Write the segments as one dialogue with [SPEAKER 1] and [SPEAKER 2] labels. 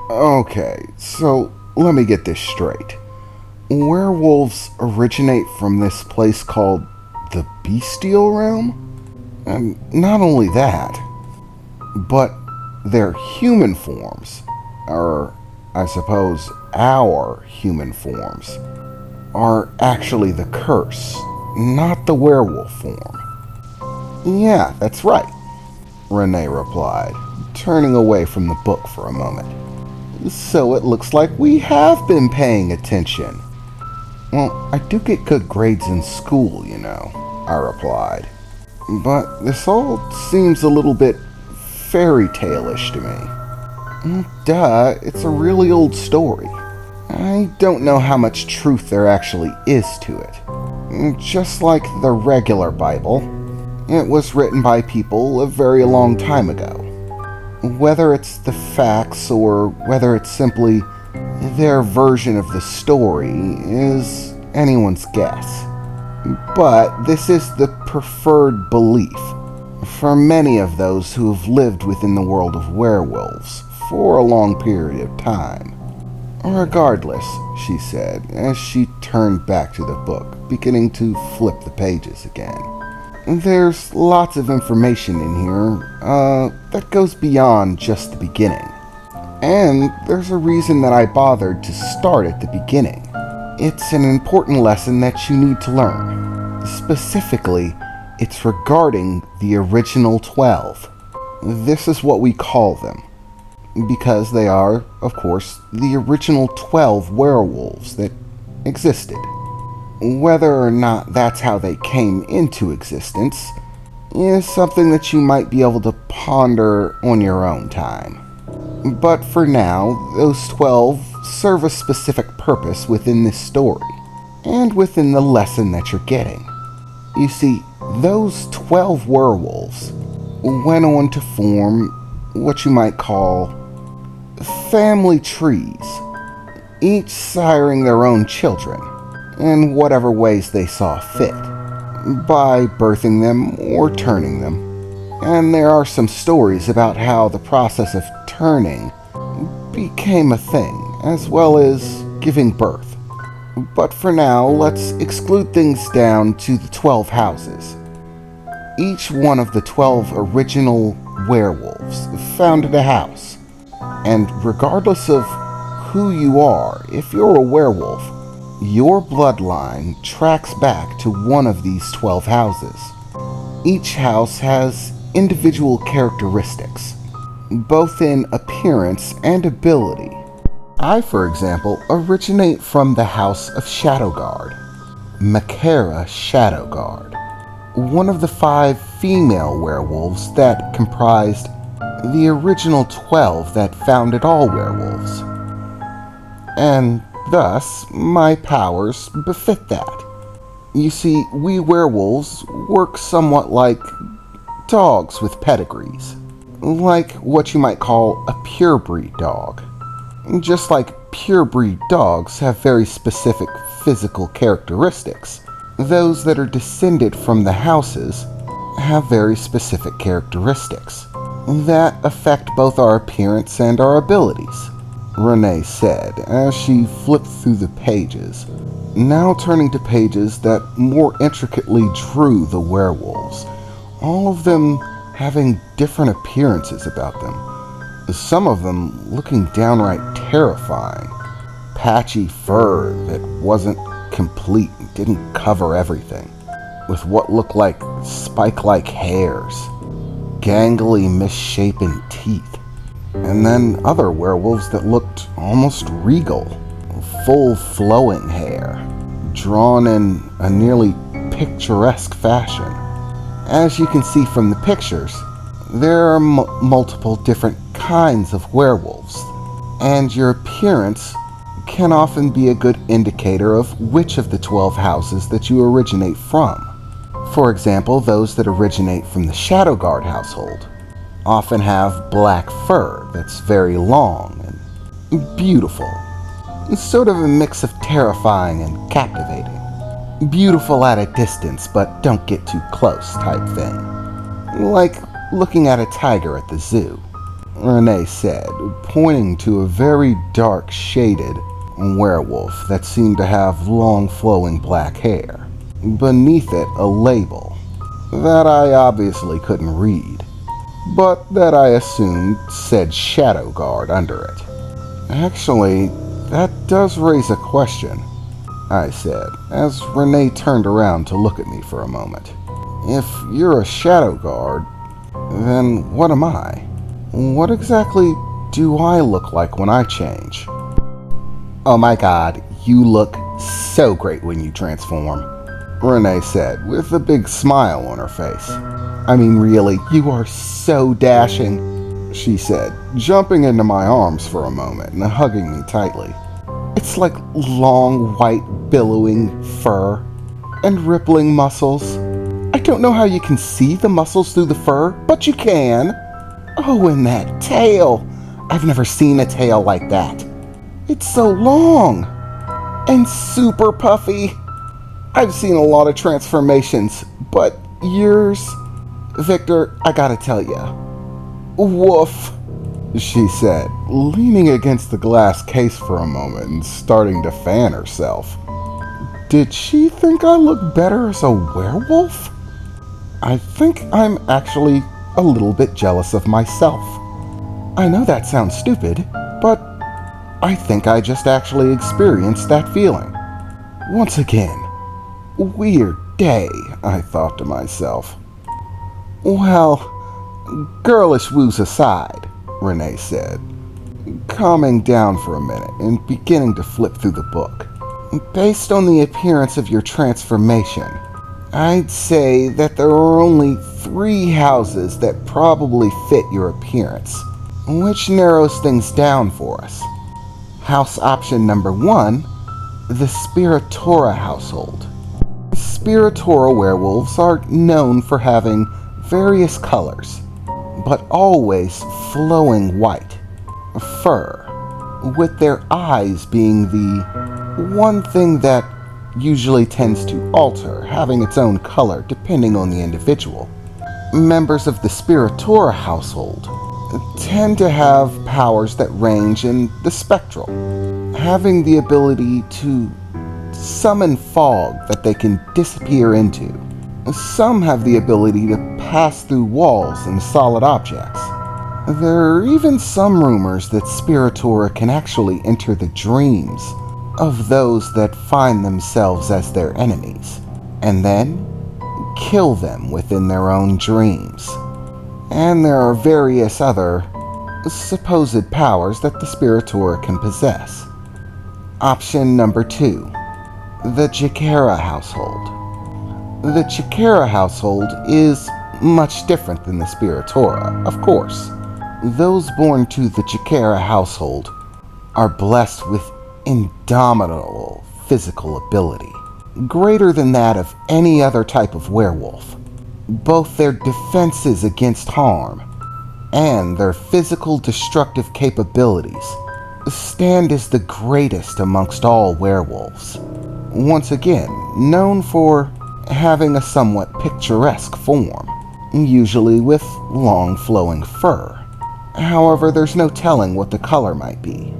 [SPEAKER 1] Okay, so let me get this straight. Werewolves originate from this place called the bestial realm? And not only that, but their human forms, or I suppose our human forms, are actually the curse, not the werewolf form. Yeah, that's right, Renee replied, turning away from the book for a moment. So it looks like we have been paying attention. Well, I do get good grades in school, I replied. But this all seems a little bit fairy tale-ish to me. Duh, it's a really old story. I don't know how much truth there actually is to it. Just like the regular Bible, it was written by people a very long time ago. Whether it's the facts or whether it's simply their version of the story is anyone's guess. But this is the preferred belief for many of those who have lived within the world of werewolves for a long period of time. Regardless, she said, as she turned back to the book, beginning to flip the pages again. There's lots of information in here that goes beyond just the beginning. And there's a reason that I bothered to start at the beginning. It's an important lesson that you need to learn. Specifically, it's regarding the original 12. This is what we call them, because they are, of course, the original 12 werewolves that existed. Whether or not that's how they came into existence is something that you might be able to ponder on your own time. But for now, those 12 serve a specific purpose within this story, and within the lesson that you're getting. You see, those 12 werewolves went on to form what you might call family trees, each siring their own children in whatever ways they saw fit, by birthing them or turning them. And there are some stories about how the process of turning became a thing, as well as giving birth. But for now, let's exclude things down to the 12 houses. Each one of the 12 original werewolves founded a house. And regardless of who you are, if you're a werewolf, your bloodline tracks back to one of these 12 houses. Each house has individual characteristics, both in appearance and ability. I, for example, originate from the House of Shadowguard, Makara Shadowguard, one of the 5 female werewolves that comprised the original 12 that founded all werewolves. And thus, my powers befit that. You see, we werewolves work somewhat like dogs with pedigrees, like what you might call a purebred dog. Just like purebred dogs have very specific physical characteristics, those that are descended from the houses have very specific characteristics that affect both our appearance and our abilities, Renee said as she flipped through the pages, now turning to pages that more intricately drew the werewolves, all of them having different appearances about them. Some of them looking downright terrifying. Patchy fur that wasn't complete and didn't cover everything, with what looked like spike-like hairs, gangly, misshapen teeth, and then other werewolves that looked almost regal, full flowing hair, drawn in a nearly picturesque fashion. As you can see from the pictures, there are multiple different kinds of werewolves, and your appearance can often be a good indicator of which of the 12 houses that you originate from. For example, those that originate from the Shadowguard household often have black fur that's very long and beautiful. It's sort of a mix of terrifying and captivating. Beautiful at a distance, but don't get too close type thing. Like looking at a tiger at the zoo. Renee said, pointing to a very dark shaded werewolf that seemed to have long flowing black hair. Beneath it, a label that I obviously couldn't read, but that I assumed said Shadow Guard under it. Actually, that does raise a question, I said, as Renee turned around to look at me for a moment. If you're a Shadow Guard, then what am I? What exactly do I look like when I change? Oh my god, you look so great when you transform, Renee said with a big smile on her face. I mean, really, you are so dashing, she said, jumping into my arms for a moment and hugging me tightly. It's like long, white, billowing fur and rippling muscles. I don't know how you can see the muscles through the fur, but you can. Oh, and that tail. I've never seen a tail like that. It's so long and super puffy. I've seen a lot of transformations, but yours, Victor, I gotta tell ya. Woof, she said, leaning against the glass case for a moment and starting to fan herself. Did she think I look better as a werewolf? I think I'm actually a little bit jealous of myself. I know that sounds stupid, but I think I just actually experienced that feeling. Once again, weird day, I thought to myself. Well, girlish woos aside, Renee said, calming down for a minute and beginning to flip through the book. Based on the appearance of your transformation, I'd say that there are only 3 houses that probably fit your appearance, which narrows things down for us. House option number 1, the Spiritora household. Spiritora werewolves are known for having various colors, but always flowing white fur, with their eyes being the one thing that usually tends to alter, having its own color depending on the individual. Members of the Spiritora household tend to have powers that range in the spectral, having the ability to summon fog that they can disappear into. Some have the ability to pass through walls and solid objects. There are even some rumors that Spiritora can actually enter the dreams of those that find themselves as their enemies, and then kill them within their own dreams. And there are various other supposed powers that the Spiritora can possess. Option number 2, the Chikara household. The Chikara household is much different than the Spiritora, of course. Those born to the Chikara household are blessed with indomitable physical ability, greater than that of any other type of werewolf. Both their defenses against harm and their physical destructive capabilities stand as the greatest amongst all werewolves. Once again, known for having a somewhat picturesque form, usually with long flowing fur. However, there's no telling what the color might be,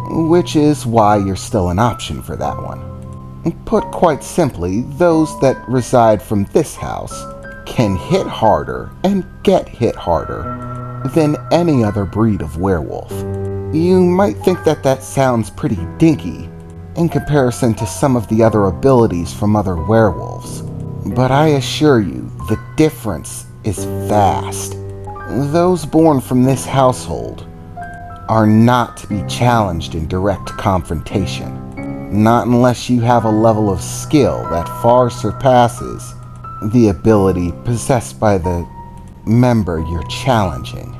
[SPEAKER 1] which is why you're still an option for that one. Put quite simply, those that reside from this house can hit harder and get hit harder than any other breed of werewolf. You might think that that sounds pretty dinky in comparison to some of the other abilities from other werewolves, but I assure you the difference is vast. Those born from this household are not to be challenged in direct confrontation, not unless you have a level of skill that far surpasses the ability possessed by the member you're challenging.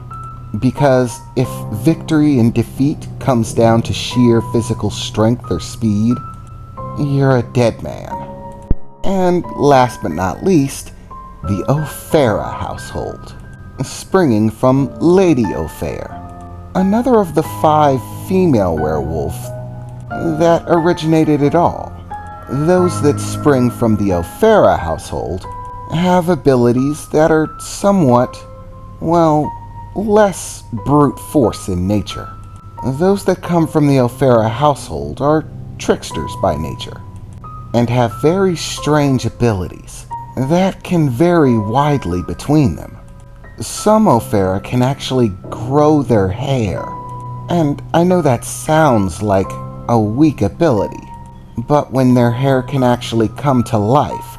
[SPEAKER 1] Because if victory and defeat comes down to sheer physical strength or speed, you're a dead man. And last but not least, the O'Fara household, springing from Lady O'Fare, another of the 5 female werewolves that originated it all. Those that spring from the O'Fara household have abilities that are somewhat, well, less brute force in nature. Those that come from the O'Fara household are tricksters by nature, and have very strange abilities that can vary widely between them. Some O'Fara can actually grow their hair, and I know that sounds like a weak ability, but when their hair can actually come to life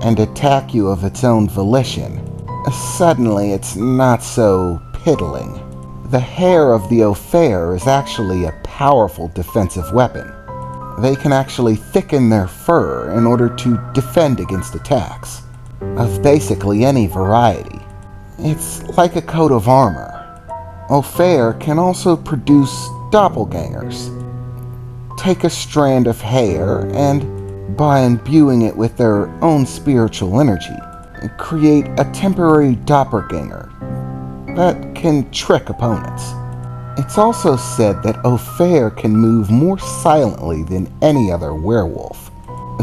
[SPEAKER 1] and attack you of its own volition, suddenly it's not so piddling. The hair of the O'Fare is actually a powerful defensive weapon. They can actually thicken their fur in order to defend against attacks of basically any variety. It's like a coat of armor. O'Fare can also produce doppelgangers. Take a strand of hair and, by imbuing it with their own spiritual energy, create a temporary doppelganger that can trick opponents. It's also said that O'Fare can move more silently than any other werewolf.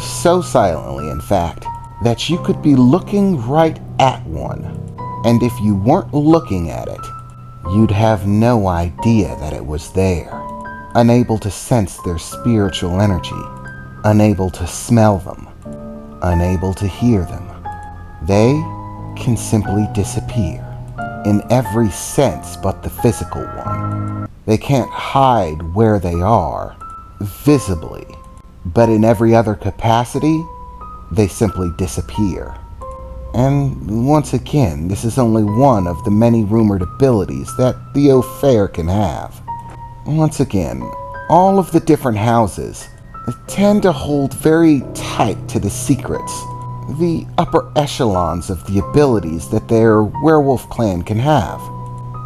[SPEAKER 1] So silently, in fact, that you could be looking right at one, and if you weren't looking at it, you'd have no idea that it was there. Unable to sense their spiritual energy, unable to smell them, unable to hear them. They can simply disappear in every sense but the physical one. They can't hide where they are, visibly, but in every other capacity, they simply disappear. And once again, this is only one of the many rumored abilities that the O'Fare can have. Once again, all of the different houses tend to hold very tight to the secrets, the upper echelons of the abilities that their werewolf clan can have.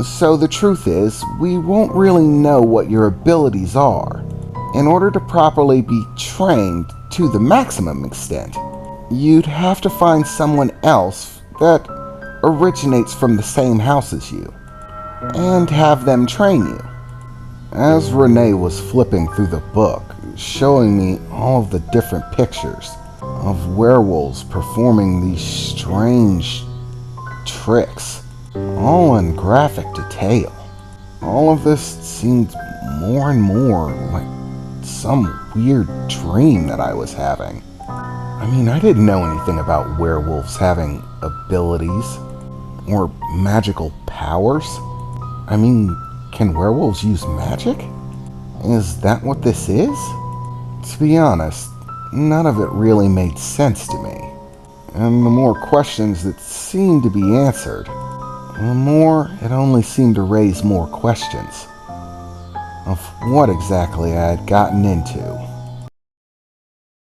[SPEAKER 1] So the truth is, we won't really know what your abilities are. In order to properly be trained to the maximum extent, you'd have to find someone else that originates from the same house as you, and have them train you. As Renee was flipping through the book, showing me all of the different pictures of werewolves performing these strange tricks, all in graphic detail, all of this seemed more and more like some weird dream that I was having. I mean, I didn't know anything about werewolves having abilities or magical powers. I mean, can werewolves use magic? Is that what this is? To be honest, none of it really made sense to me. And the more questions that seemed to be answered, the more it only seemed to raise more questions of what exactly I had gotten into.